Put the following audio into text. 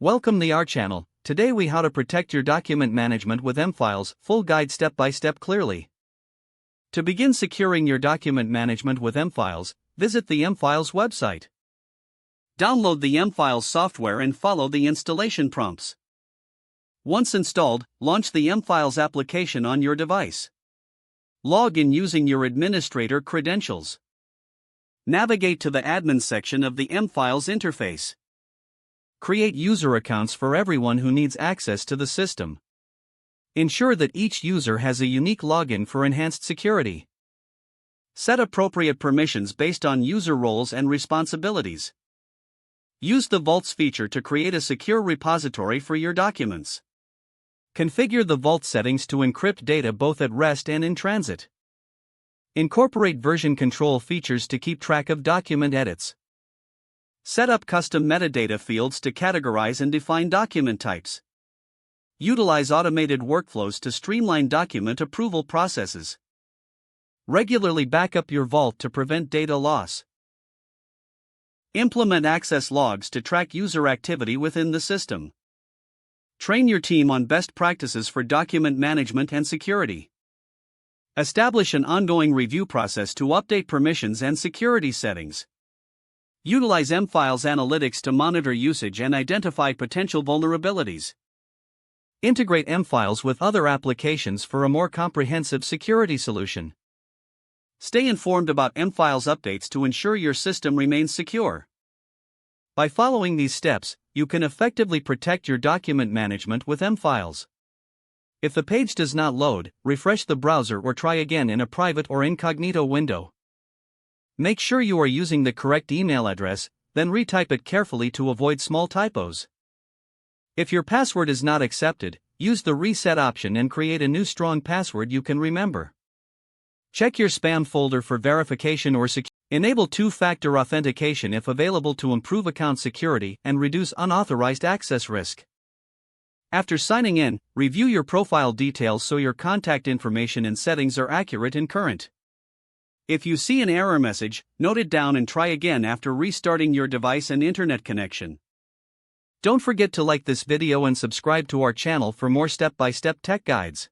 Welcome to our channel. Today we how to protect your document management with M-Files, full guide step by step clearly. To begin securing your document management with M-Files, visit the M-Files website. Download the M-Files software and follow the installation prompts. Once installed, launch the M-Files application on your device. Log in using your administrator credentials. Navigate to the admin section of the M-Files interface. Create user accounts for everyone who needs access to the system. Ensure that each user has a unique login for enhanced security. Set appropriate permissions based on user roles and responsibilities. Use the Vaults feature to create a secure repository for your documents. Configure the Vault settings to encrypt data both at rest and in transit. Incorporate version control features to keep track of document edits. Set up custom metadata fields to categorize and define document types. Utilize automated workflows to streamline document approval processes. Regularly back up your vault to prevent data loss. Implement access logs to track user activity within the system. Train your team on best practices for document management and security. Establish an ongoing review process to update permissions and security settings. Utilize M-Files analytics to monitor usage and identify potential vulnerabilities. Integrate M-Files with other applications for a more comprehensive security solution. Stay informed about M-Files updates to ensure your system remains secure. By following these steps, you can effectively protect your document management with M-Files. If the page does not load, refresh the browser or try again in a private or incognito window. Make sure you are using the correct email address, then retype it carefully to avoid small typos. If your password is not accepted, use the reset option and create a new strong password you can remember. Check your spam folder for verification or security. Enable two-factor authentication if available to improve account security and reduce unauthorized access risk. After signing in, review your profile details so your contact information and settings are accurate and current. If you see an error message, note it down and try again after restarting your device and internet connection. Don't forget to like this video and subscribe to our channel for more step-by-step tech guides.